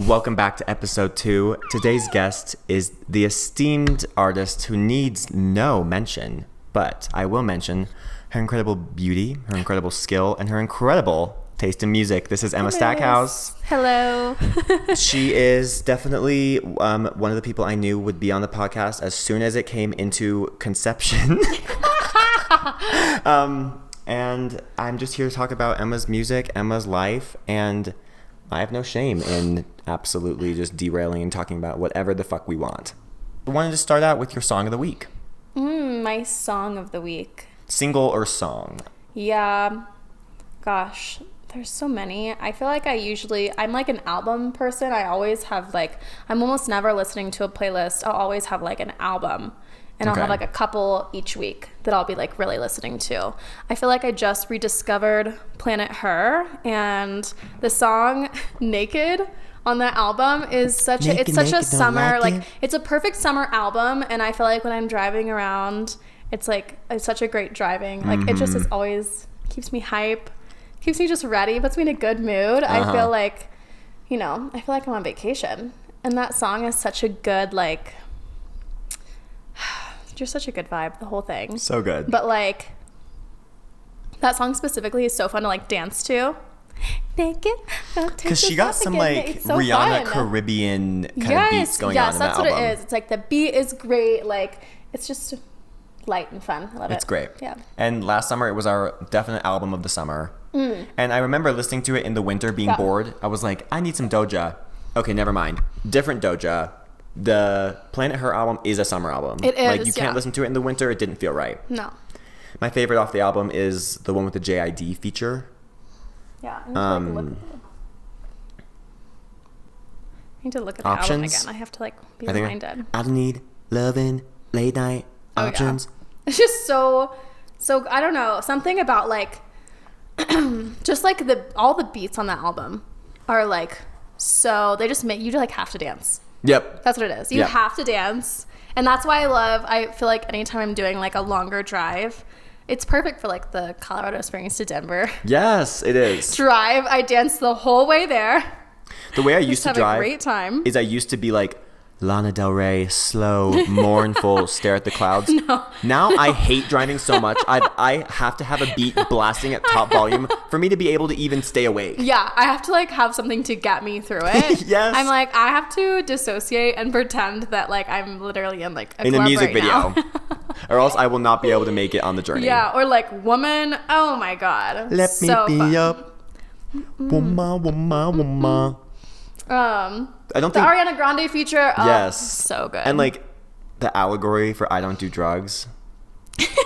Welcome back to episode 2. Today's guest is the esteemed artist who needs no mention, but I will mention her incredible beauty, her incredible skill, and her incredible taste in music. This is Emma Stackhouse. Hello. She is definitely one of the people I knew would be on the podcast as soon as it came into conception. And I'm just here to talk about Emma's music, Emma's life, and I have no shame in absolutely just derailing and talking about whatever the fuck we want. I wanted to start out with your song of the week. My song of the week. Single or song? Yeah. Gosh, there's so many. I feel like I'm like an album person. I always have I'm almost never listening to a playlist. I'll always have like an album. And I'll have like a couple each week that I'll be like really listening to. I feel like I just rediscovered Planet Her, and the song Naked on that album is such a summer, it's a perfect summer album. And I feel like when I'm driving around, it's such a great driving. It just is always keeps me hype, keeps me just ready, puts me in a good mood. I feel like, I'm on vacation, and that song is such a good just such a good vibe, the whole thing. So good. But that song specifically is so fun to dance to. Naked. Because she got some so Rihanna fun. Caribbean kind of beats going on in that album. Yes, that's what it is. It's the beat is great. It's just light and fun. I love it. It's great. Yeah. And last summer, it was our definite album of the summer. And I remember listening to it in the winter, being bored. I was like, I need some Doja. Okay, never mind. Different Doja. The Planet Her album is a summer album. It is, you can't listen to it in the winter. It didn't feel right. No. My favorite off the album is the one with the JID feature. Yeah. I need to look at the album again. I have to be reminded. I don't need loving late night options. Yeah. It's just so I don't know, something about just all the beats on that album are so they just make you have to dance. Yep. That's what it is. You have to dance. And that's why I feel like anytime I'm doing a longer drive, it's perfect for the Colorado Springs to Denver. Yes, it is. Drive. I dance the whole way there. The way I used to drive a great time. is I used to be Lana Del Rey, slow, mournful, stare at the clouds. No. Now I hate driving so much. I have to have a beat blasting at top volume for me to be able to even stay awake. Yeah, I have to have something to get me through it. Yes. I'm I have to dissociate and pretend that I'm literally in in a music video. Or else I will not be able to make it on the journey. Yeah, or Woman. Oh my God. Let me be fun. up. Woman. I don't think Ariana Grande feature. Oh, yes, so good. And the allegory for I don't do drugs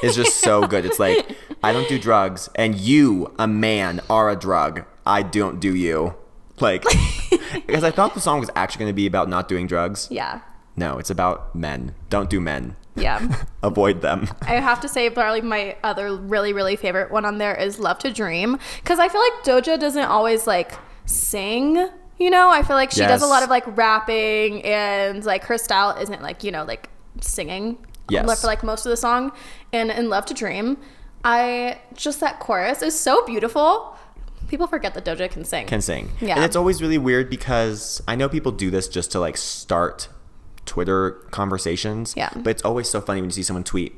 is just so good. It's I don't do drugs, and you, a man, are a drug. I don't do you. Because I thought the song was actually going to be about not doing drugs. Yeah. No, it's about men. Don't do men. Yeah. Avoid them. I have to say, probably my other really, really favorite one on there is Love to Dream. Because I feel like Doja doesn't always sing. I feel like she does a lot of rapping, and her style isn't singing. Yes. For most of the song. And in Love to Dream, that chorus is so beautiful. People forget that Doja can sing. Yeah. And it's always really weird because I know people do this just to start Twitter conversations. Yeah. But it's always so funny when you see someone tweet,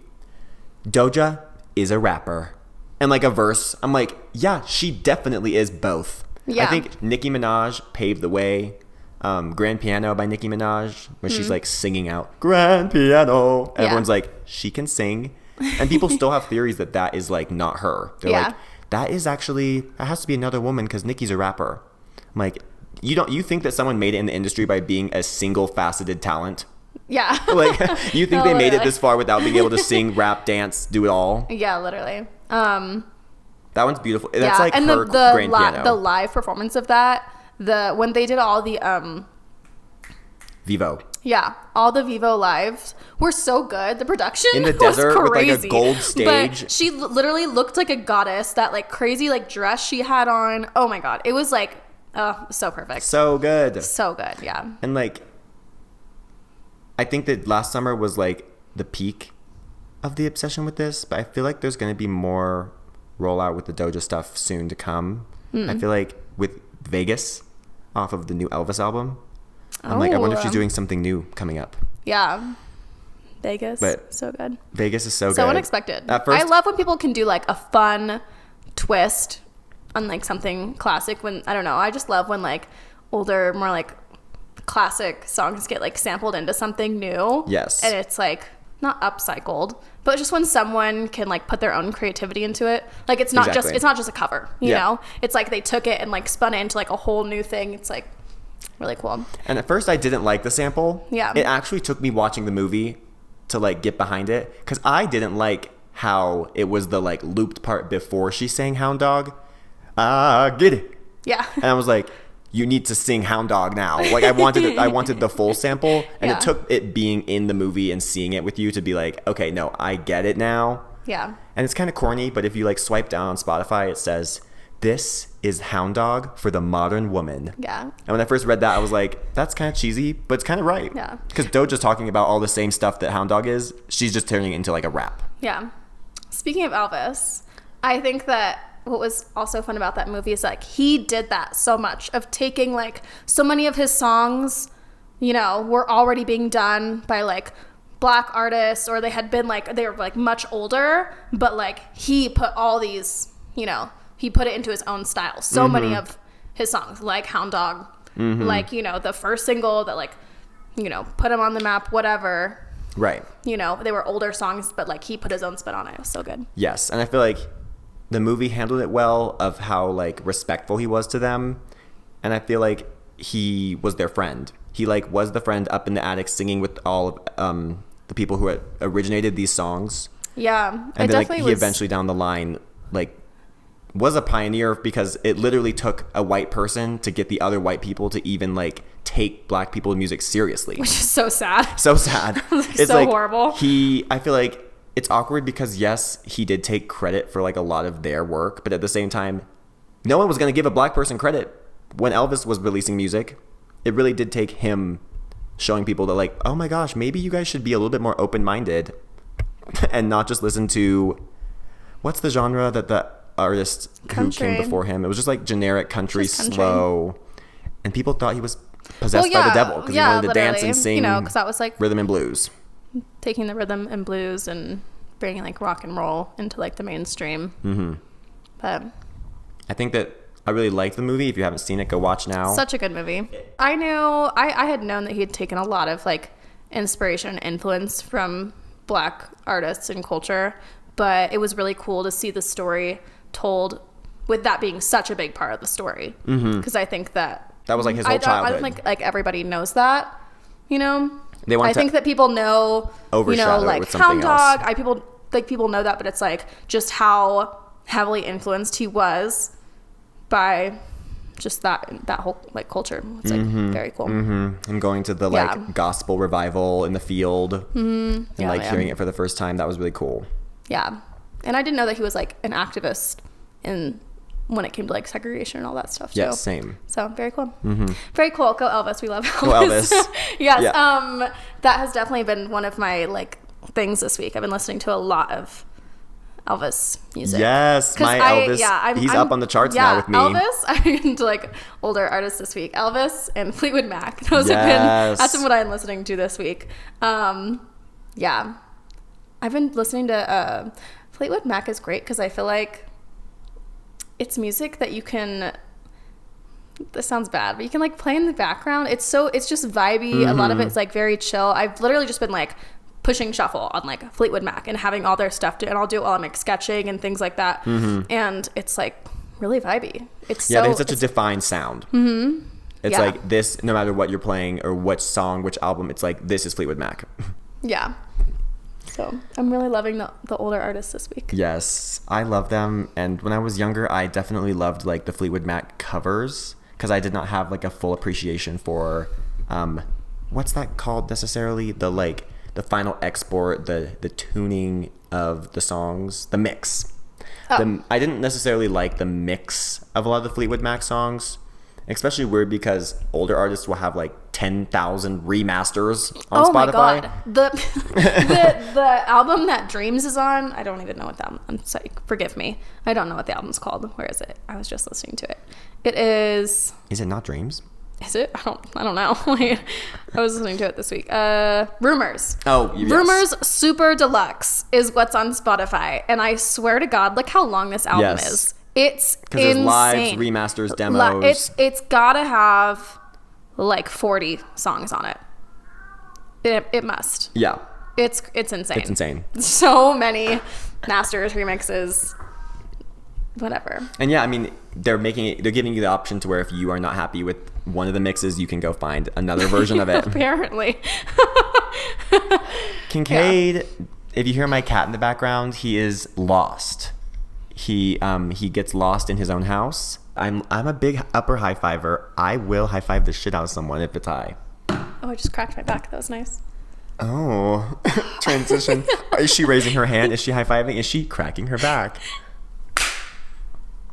Doja is a rapper. And a verse, I'm yeah, she definitely is both. Yeah. I think Nicki Minaj paved the way. Grand Piano by Nicki Minaj, where she's singing out Grand Piano. And everyone's she can sing. And people still have theories that is not her. They're that is actually, that has to be another woman because Nicki's a rapper. I'm you think that someone made it in the industry by being a single faceted talent? Yeah. You think they made it this far without being able to sing, rap, dance, do it all? Yeah, literally. That one's beautiful. That's and her Grand Piano. The live performance of that, when they did all the Vivo. Yeah, all the Vivo lives were so good. The production in the was desert crazy, with a gold stage. But she literally looked like a goddess. That crazy dress she had on. Oh my God, it was so perfect. So good. So good, yeah. And I think that last summer was the peak of the obsession with this, but I feel there's going to be more rollout with the Doja stuff soon to come. I feel with Vegas, off of the new Elvis album. I'm like, I wonder if she's doing something new coming up. Yeah. Vegas. But so good. Vegas is so good. So unexpected. At first, I love when people can do like a fun twist on like something classic. When, I don't know, I just love when like older, more like classic songs get like sampled into something new. Yes. And it's like not upcycled, but just when someone can like put their own creativity into it. Like it's not just a cover, you know? It's like they took it and like spun it into like a whole new thing. It's like really cool. And at first I didn't like the sample. Yeah. It actually took me watching the movie to like get behind it, because I didn't like how it was the like looped part before she sang Hound Dog. Get it. Yeah. And I was like, you need to sing Hound Dog now. Like I wanted the full sample, and it took it being in the movie and seeing it with you to be like, okay, no, I get it now. Yeah. And it's kind of corny, but if you like swipe down on Spotify, it says, "This is Hound Dog for the modern woman." Yeah. And when I first read that, I was like, that's kind of cheesy, but it's kind of right. Yeah. Because Doja's talking about all the same stuff that Hound Dog is. She's just turning it into like a rap. Yeah. Speaking of Elvis, I think that what was also fun about that movie is like he did that so much of taking like so many of his songs, you know, were already being done by like Black artists, or they had been like, they were like much older, but like he put all these, you know, he put it into his own style. So many of his songs, like Hound Dog, like, you know, the first single that like, you know, put him on the map, whatever. Right. You know, they were older songs, but like he put his own spin on it. It was so good. Yes. And I feel like the movie handled it well of how like respectful he was to them. And I feel like he was their friend. He like was the friend up in the attic singing with all of the people who had originated these songs. Yeah. And then like he eventually down the line like was a pioneer, because it literally took a white person to get the other white people to even like take Black people's music seriously. Which is so sad. So sad. It's so like, horrible. I feel like it's awkward because yes, he did take credit for like a lot of their work, but at the same time, no one was going to give a Black person credit. When Elvis was releasing music, it really did take him showing people that like, oh my gosh, maybe you guys should be a little bit more open-minded and not just listen to, what's the genre that the artist country. Who came before him, it was just like generic country, slow, and people thought he was possessed by the devil because he wanted to dance and sing, you know, because that was like rhythm and blues, taking the rhythm and blues and bringing like rock and roll into like the mainstream. But I think that I really like the movie. If you haven't seen it, go watch now. Such a good movie. I had known that he had taken a lot of like inspiration and influence from Black artists and culture, but it was really cool to see the story told with that being such a big part of the story, because I think that was like his whole childhood. I don't think like everybody knows that, you know. I think that people know, you know, like Hound Dog. People know that, but it's like just how heavily influenced he was by just that whole like culture. It's like very cool. And going to the like gospel revival in the field and like hearing it for the first time, that was really cool. Yeah. And I didn't know that he was like an activist when it came to like segregation and all that stuff too. Yeah, same. So very cool. Very cool. Go Elvis. We love Elvis. Go Elvis. Yes. Yeah. That has definitely been one of my like things this week. I've been listening to a lot of Elvis music. Yes, my Elvis. He's up on the charts now with me. Elvis. I'm into like older artists this week. Elvis and Fleetwood Mac. That's been what I'm listening to this week. Yeah. I've been listening to Fleetwood Mac is great because I feel like it's music that you can, this sounds bad, but you can like play in the background. It's just vibey. A lot of it's like very chill. I've literally just been like pushing shuffle on like Fleetwood Mac and having all their stuff and I'll do it while I'm like sketching and things like that. And it's like really vibey. They have such a defined sound. It's like this, no matter what you're playing or which song, which album, it's like, this is Fleetwood Mac. Yeah. So I'm really loving the older artists this week. Yes, I love them. And when I was younger, I definitely loved like the Fleetwood Mac covers because I did not have like a full appreciation for what's that called necessarily? The final export, the tuning of the songs, the mix. I didn't necessarily like the mix of a lot of the Fleetwood Mac songs. Especially weird because older artists will have like 10,000 remasters on Spotify. Oh my god. The album that Dreams is on, I don't even know what that album, I'm sorry, forgive me. I don't know what the album's called. Where is it? I was just listening to it. It is... Is it not Dreams? Is it? I don't know. Wait, I was listening to it this week. Rumors. Oh, yes. Rumors Super Deluxe is what's on Spotify, and I swear to God, look how long this album is. It's insane. Because there's lives, remasters, demos. It's gotta have like 40 songs on it. It must. Yeah. It's insane. It's insane. So many masters, remixes, whatever. And yeah, I mean, they're giving you the option to where if you are not happy with one of the mixes, you can go find another version of it. Apparently. Kincaid, if you hear my cat in the background, he is lost. He gets lost in his own house. I'm a big upper high fiver. I will high five the shit out of someone if it's high. Oh, I just cracked my back. That was nice. Oh, transition. Is she raising her hand? Is she high fiving? Is she cracking her back?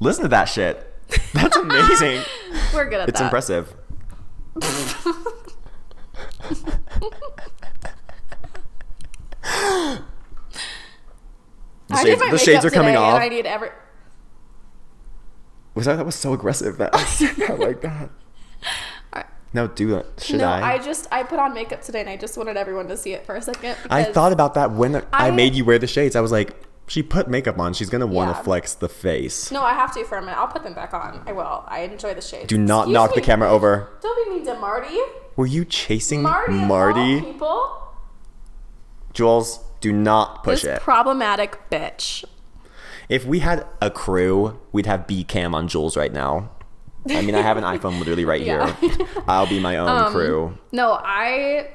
Listen to that shit. That's amazing. We're good at that. It's impressive. The shades are coming off. I need That was so aggressive. I like that. No, do that. I put on makeup today and I just wanted everyone to see it for a second. I thought about that when I made you wear the shades. I was like, she put makeup on. She's going to want to flex the face. No, I have to for a minute. I'll put them back on. I will. I enjoy the shades. Do not knock the camera over. Don't be mean to Marty. Were you chasing Marty? Of all people? Jules, do not push it. This problematic bitch. If we had a crew, we'd have B cam on Jules right now. I mean, I have an iPhone literally right here. I'll be my own crew. No, I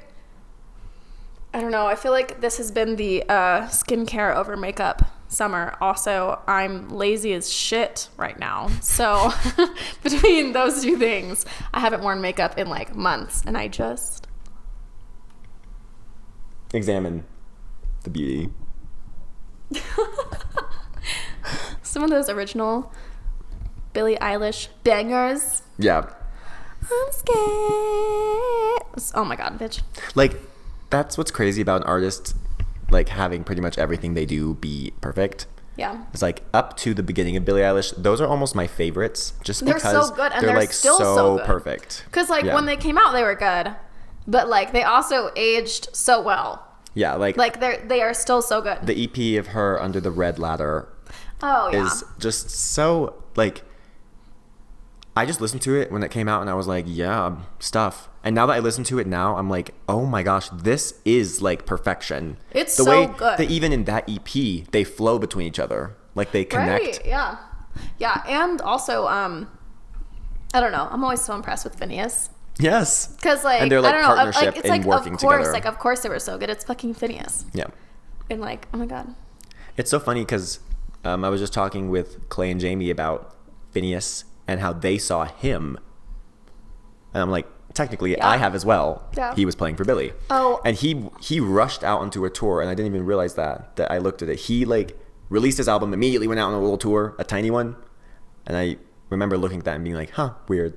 don't know. I feel like this has been the skincare over makeup summer. Also, I'm lazy as shit right now. So between those two things, I haven't worn makeup in like months. And I just... examine the beauty. Some of those original Billie Eilish bangers. Yeah. I'm scared. Oh my God, bitch. Like, that's what's crazy about an artist, like, having pretty much everything they do be perfect. Yeah. It's like, up to the beginning of Billie Eilish, those are almost my favorites, just because they're so good, and they're like still so good. Perfect. Because, like, when they came out, they were good. But, like, they also aged so well. Yeah, like they are still so good. The EP of her Under the Red Ladder is just so, like, I just listened to it when it came out and I was like, yeah, stuff. And now that I listen to it now, I'm like, oh my gosh, this is like perfection. It's the way good. That even in that EP, they flow between each other. Like they connect. Right, yeah. Yeah, and also, I don't know. I'm always so impressed with Phineas. Yes. Because, like, and they're like I don't know, partnership it's and like, working of course, together. Like, of course they were so good. It's fucking Phineas. Yeah. And, like, oh my God. It's so funny because I was just talking with Clay and Jamie about Phineas and how they saw him. And I'm like, technically, I have as well. Yeah. He was playing for Billie. Oh. And he rushed out onto a tour, and I didn't even realize that I looked at it. He, like, released his album, immediately went out on a little tour, a tiny one. And I remember looking at that and being like, huh, weird.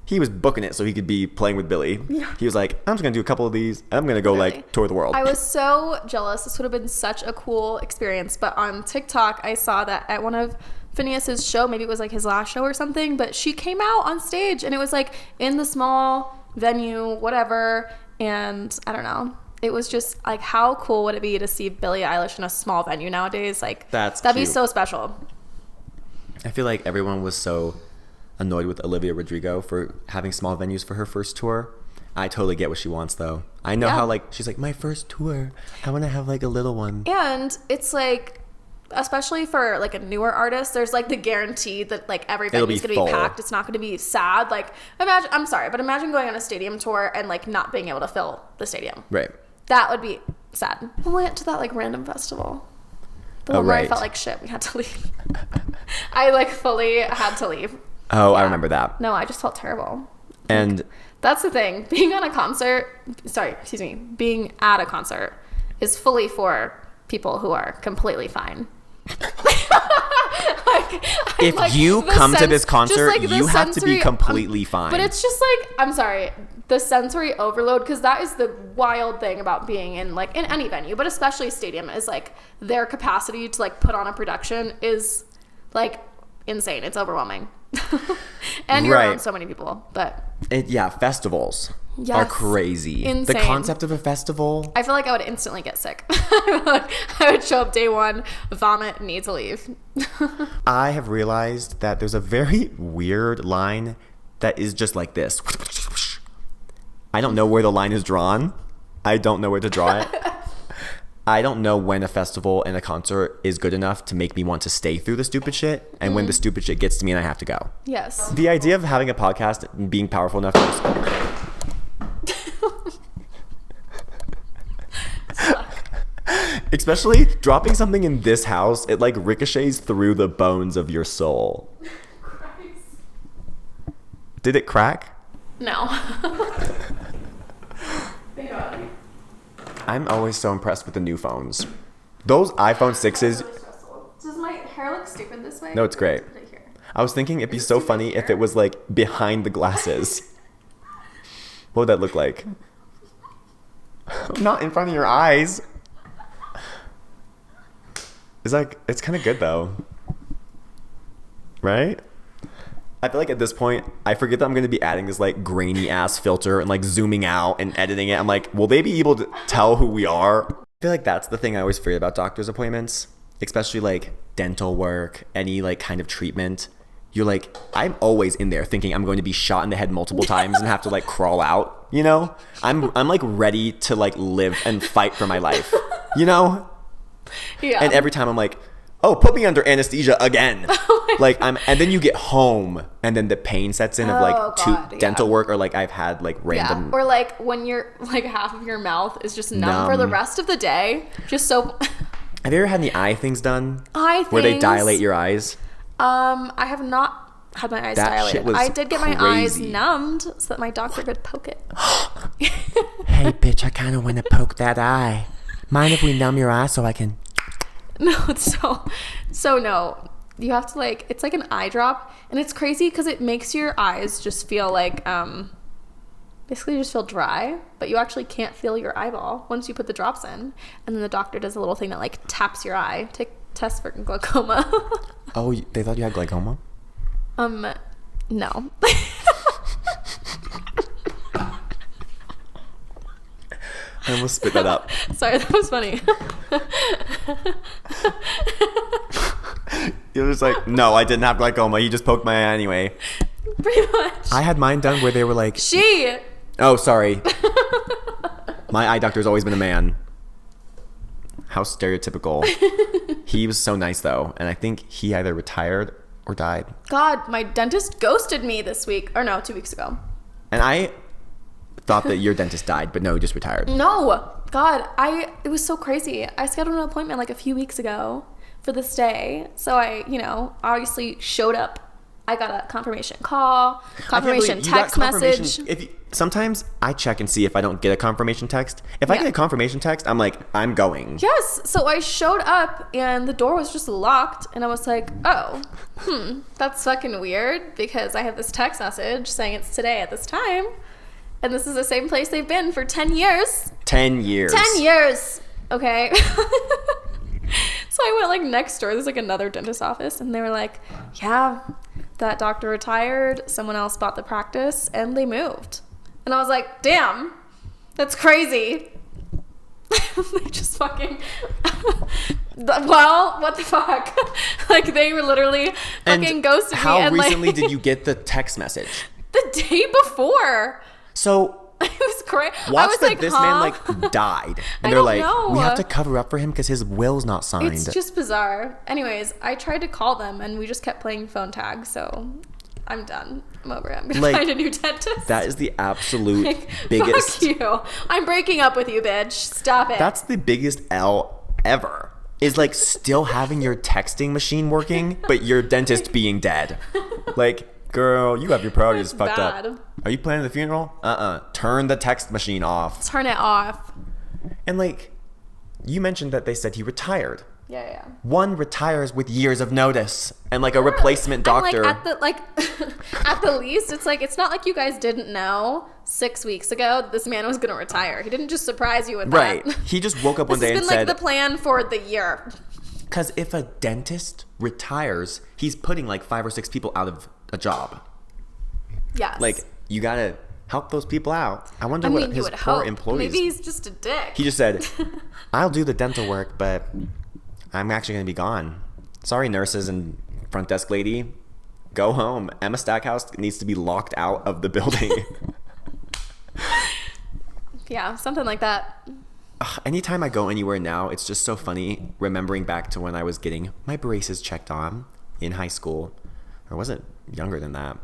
He was booking it so he could be playing with Billie. Yeah. He was like, I'm just going to do a couple of these, and I'm going to go, like, tour the world. I was so jealous. This would have been such a cool experience. But on TikTok, I saw that at one of Phineas's show, maybe it was, like, his last show or something, but she came out on stage, and it was, like, in the small venue, whatever, and I don't know. It was just, like, how cool would it be to see Billie Eilish in a small venue nowadays? Like, that'd be so special. I feel like everyone was so annoyed with Olivia Rodrigo for having small venues for her first tour. I totally get what she wants, though. I know how, like, she's like, my first tour, I want to have, like, a little one. And it's like, especially for, like, a newer artist, there's, like, the guarantee that, like, every venue's gonna be packed. It's not gonna be sad. Like, imagine going on a stadium tour and, like, not being able to fill the stadium. Right. That would be sad. I went to that, like, random festival. The one where I felt like shit. We had to leave. I, like, fully had to leave. Oh, yeah. I remember that. No, I just felt terrible. And like, that's the thing. Being at a concert is fully for people who are completely fine. If you come to this concert, you have to be completely fine. But it's just like, I'm sorry, the sensory overload, because that is the wild thing about being in, like, in any venue, but especially a stadium, is, like, their capacity to, like, put on a production is, like, insane. It's overwhelming. And you're around so many people. But festivals are crazy. Insane. The concept of a festival. I feel like I would instantly get sick. I would show up day one, vomit, need to leave. I have realized that there's a very weird line that is just like this. I don't know where the line is drawn. I don't know where to draw it. I don't know when a festival and a concert is good enough to make me want to stay through the stupid shit, and when the stupid shit gets to me and I have to go. Yes. The idea of having a podcast and being powerful enough to especially dropping something in this house, it like ricochets through the bones of your soul. Christ. Did it crack? No. Thank God. I'm always so impressed with the new phones. Those iPhone 6s. Does my hair look stupid this way? No, it's great. I was thinking it'd be so funny if it was like behind the glasses. What would that look like? Not in front of your eyes. It's kind of good though. Right? I feel like at this point, I forget that I'm going to be adding this like grainy ass filter and like zooming out and editing it. I'm like, will they be able to tell who we are? I feel like that's the thing I always fear about doctor's appointments, especially like dental work, any like kind of treatment. You're like, I'm always in there thinking I'm going to be shot in the head multiple times and have to like crawl out, you know? I'm like ready to like live and fight for my life, you know? Yeah. And every time I'm like, oh, put me under anesthesia again. And then you get home and then the pain sets in of dental work, or like I've had like random. Yeah. Or like when you're like half of your mouth is just numb for the rest of the day. Just so. Have you ever had any eye things done? Where they dilate your eyes? I have not had my eyes dilated. I did get my eyes numbed so that my doctor could poke it. Hey, bitch, I kind of want to poke that eye. Mind if we numb your eye so I can... No, it's so no. You have to like, it's like an eye drop, and it's crazy because it makes your eyes just feel like, basically just feel dry, but you actually can't feel your eyeball once you put the drops in. And then the doctor does a little thing that like taps your eye to test for glaucoma. Oh, they thought you had glaucoma? No. I almost spit that up. Sorry, that was funny. You're just like, no, I didn't have glaucoma. You just poked my eye anyway. Pretty much. I had mine done where they were like... Oh, sorry. My eye doctor's always been a man. How stereotypical. He was so nice, though. And I think he either retired or died. God, my dentist ghosted me this week. Or no, 2 weeks ago. And I thought that your dentist died, but no, he just retired. No. God, it was so crazy. I scheduled an appointment like a few weeks ago for this day. So I, obviously showed up. I got a confirmation call, confirmation text message. Sometimes I check and see if I don't get a confirmation text. If I get a confirmation text, I'm like, I'm going. Yes. So I showed up and the door was just locked. And I was like, oh, that's fucking weird because I have this text message saying it's today at this time. And this is the same place they've been for 10 years. 10 years. 10 years. Okay. So I went like next door. There's like another dentist office. And they were like, yeah, that doctor retired. Someone else bought the practice and they moved. And I was like, damn, that's crazy. They just fucking... Well, what the fuck? Like they were literally fucking ghosted me. How recently did you get the text message? The day before. So... It was crazy. Watch that this man like died, and they're like, we have to cover up for him because his will's not signed. It's just bizarre. Anyways, I tried to call them, and we just kept playing phone tag. So I'm done. I'm over it. I'm gonna find a new dentist. That is the absolute biggest. Fuck you. I'm breaking up with you, bitch. Stop it. That's the biggest L ever. Is like still having your texting machine working, but your dentist being dead. Like. Girl, you have your priorities fucked up. Are you planning the funeral? Turn the text machine off. Turn it off. And like, you mentioned that they said he retired. Yeah. One retires with years of notice and like a replacement doctor. At the least, it's like, it's not like you guys didn't know 6 weeks ago that this man was going to retire. He didn't just surprise you with that. Right. He just woke up one day and said... This has been like the plan for the year. Because if a dentist retires, he's putting like 5 or 6 people out of a job. Yes. Like, you gotta help those people out. I wonder what his poor employees. Maybe he's just a dick. He just said, I'll do the dental work, but I'm actually gonna be gone. Sorry, nurses and front desk lady. Go home. Emma Stackhouse needs to be locked out of the building. Yeah, something like that. Anytime I go anywhere now, it's just so funny remembering back to when I was getting my braces checked on in high school. Or was it younger than that?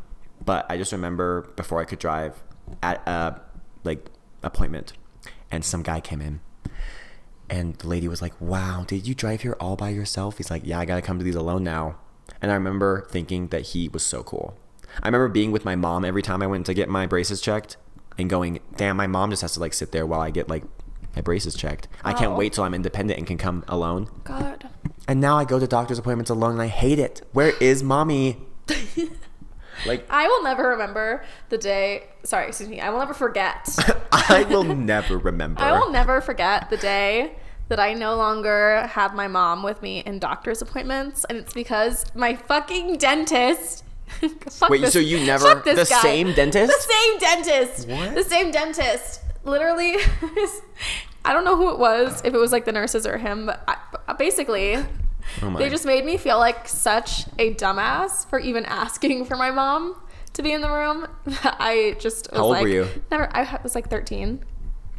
But I just remember before I could drive at a appointment, and some guy came in, and the lady was like, wow, did you drive here all by yourself? He's like, yeah, I gotta come to these alone now. And I remember thinking that he was so cool. I remember being with my mom every time I went to get my braces checked and going, damn, my mom just has to like sit there while I get like my braces checked. I can't wait till I'm independent and can come alone. God. And now I go to doctor's appointments alone and I hate it. Where is mommy? Like, I will never remember the day. Sorry, excuse me. I will never forget. I will never remember. I will never forget the day that I no longer have my mom with me in doctor's appointments, and it's because my fucking dentist. Wait, so you never the guy. Same dentist? The same dentist. What? The same dentist. Literally, I don't know who it was. If it was like the nurses or him, but basically. Oh they just made me feel like such a dumbass for even asking for my mom to be in the room. I just was How old like, were you? I was like 13.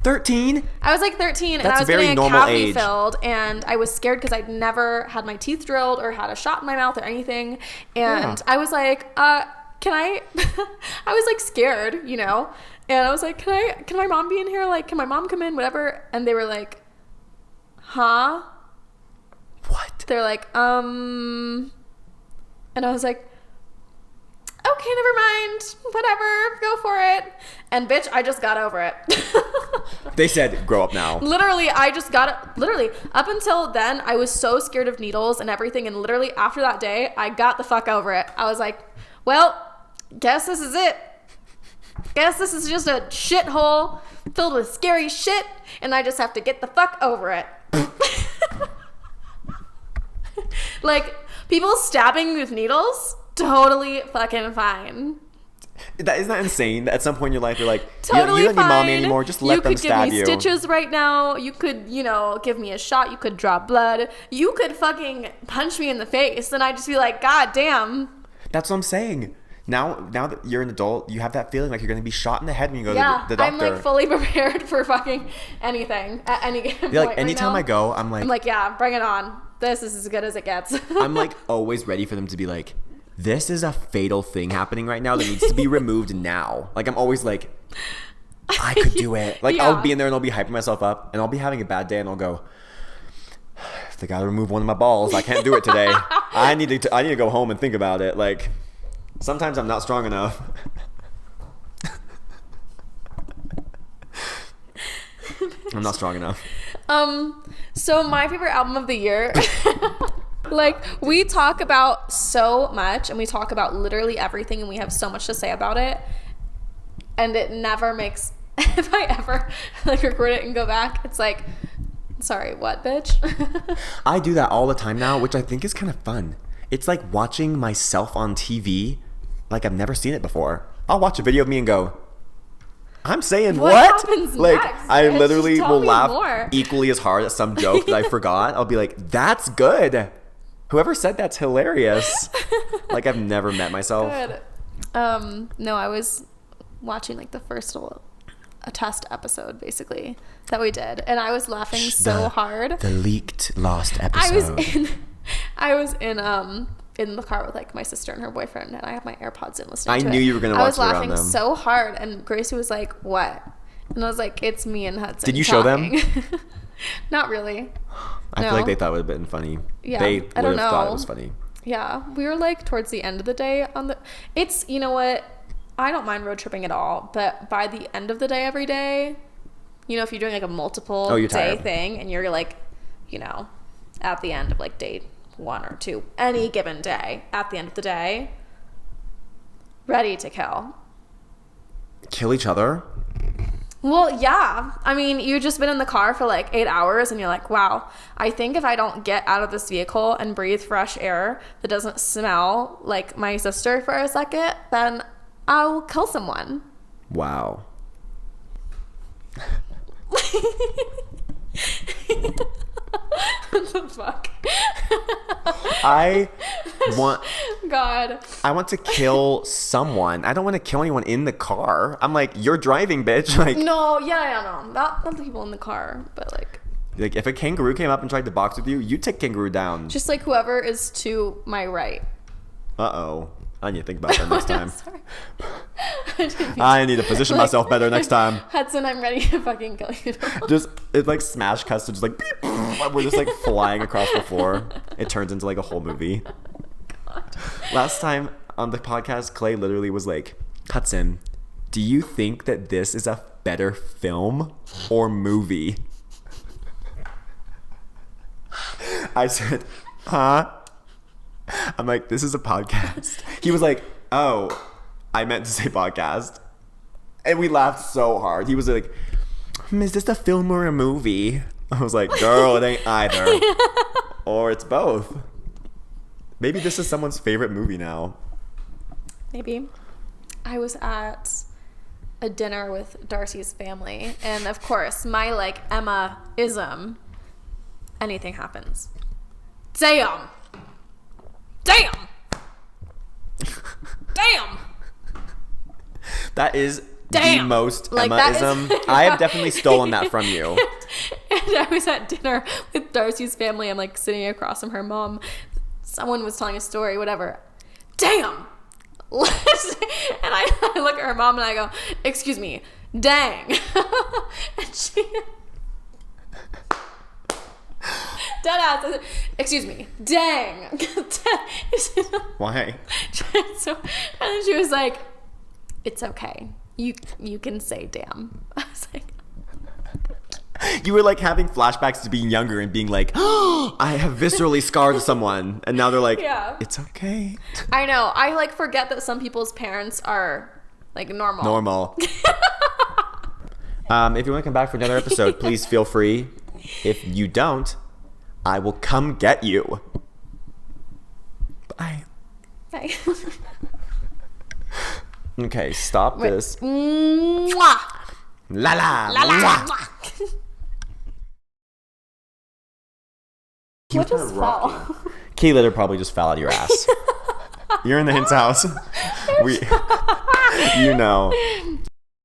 13? I was like 13 and That's I was very getting a normal cavity age. filled, and I was scared because I'd never had my teeth drilled or had a shot in my mouth or anything. And I was like, can I, I was like scared, you know? And I was like, can my mom be in here? Like, can my mom come in? Whatever. And they were like, huh? What? They're like, and I was like, okay, never mind, whatever, go for it. And bitch, I just got over it. They said, grow up now. Literally, I just got it. Literally, up until then, I was so scared of needles and everything. And literally after that day, I got the fuck over it. I was like, well, guess this is it. Guess this is just a shithole filled with scary shit. And I just have to get the fuck over it. Like, people stabbing me with needles, totally fucking fine. Isn't that insane? At some point in your life, you're like, Totally you don't fine. need mommy anymore. Just let them stab you. You could give me stitches right now. You could, give me a shot. You could draw blood. You could fucking punch me in the face. And I'd just be like, God damn. That's what I'm saying. Now that you're an adult, you have that feeling like you're going to be shot in the head when you go to the doctor. I'm like fully prepared for fucking anything at any given point. Like, anytime right I go, I'm like, yeah, bring it on. This is as good as it gets. I'm like always ready for them to be like, this is a fatal thing happening right now that needs to be removed now. Like, I'm always like, I could do it. Like, Yeah. I'll be in there and I'll be hyping myself up and I'll be having a bad day and I'll go, if they got to remove one of my balls, I can't do it today. I need to go home and think about it. Like, sometimes I'm not strong enough. I'm not strong enough. So my favorite album of the year, like, we talk about so much and we talk about literally everything and we have so much to say about it, and it never makes, if I ever like record it and go back, it's like, sorry, what, bitch? I do that all the time now, which I think is kind of fun. It's like watching myself on TV like I've never seen it before. I'll watch a video of me and go, I'm saying what? Happens like, next, I bitch? literally Tell will me laugh more. equally as hard at some joke that I forgot. I'll be like, that's good. Whoever said that's hilarious. Like, I've never met myself. Good. No, I was watching like the first a test episode basically that we did, and I was laughing so hard. The leaked lost episode. I was in the car with like my sister and her boyfriend, and I have my AirPods in listening to it. I knew you were going to watch it around them. I was laughing so hard, and Gracie was like, what? And I was like, it's me and Hudson. Did you show them? Not really. I feel like they thought it would have been funny. Yeah, They I don't would have thought it know. was funny. Yeah, we were like towards the end of the day it's, you know what? I don't mind road tripping at all, but by the end of the day every day, if you're doing like a multiple day tired. thing and you're like, at the end of like day 1 or 2, any given day, at the end of the day, ready to kill. Kill each other? Well, yeah. I mean, you've just been in the car for like 8 hours and you're like, wow, I think if I don't get out of this vehicle and breathe fresh air that doesn't smell like my sister for a second, then I'll kill someone. Wow. What the fuck? I want to kill someone. I don't want to kill anyone in the car. I'm like, you're driving, bitch. Like, no, not the people in the car, but like if a kangaroo came up and tried to box with you, you take kangaroo down. just like whoever is to my right. Uh-oh. I need to think about that next time. Sorry. I need to position myself better next time. Hudson, I'm ready to fucking kill you. Just, it like smash cuts to just like, beep, we're just like flying across the floor. It turns into like a whole movie. God. Last time on the podcast, Clay literally was like, Hudson, do you think that this is a better film or movie? I said, huh? I'm like, this is a podcast. He was like, oh, I meant to say podcast. And we laughed so hard. He was like, is this a film or a movie? I was like, girl, it ain't either. Or it's both. Maybe this is someone's favorite movie now. Maybe. I was at a dinner with Darcy's family. And of course, my like Emma-ism, anything happens. Damn! That is the most like, Emma-ism. I have definitely stolen that from you. And I was at dinner with Darcy's family. I'm like sitting across from her mom. Someone was telling a story, whatever. Damn! And I look at her mom and I go, excuse me, dang. And she... Deadass. I said, excuse me, dang. Why? So, and then she was like, it's okay. You can say damn. I was like... You were like having flashbacks to being younger and being like, oh, I have viscerally scarred someone. And now they're like, yeah, it's okay. I know. I like forget that some people's parents are like normal. If you want to come back for another episode, please feel free. If you don't, I will come get you. Bye. Bye. Okay, stop this. Mwah. La la. La la. Mwah. Mwah. What just fell? Key litter probably just fell out of your ass. You're in the Hint's house. You know.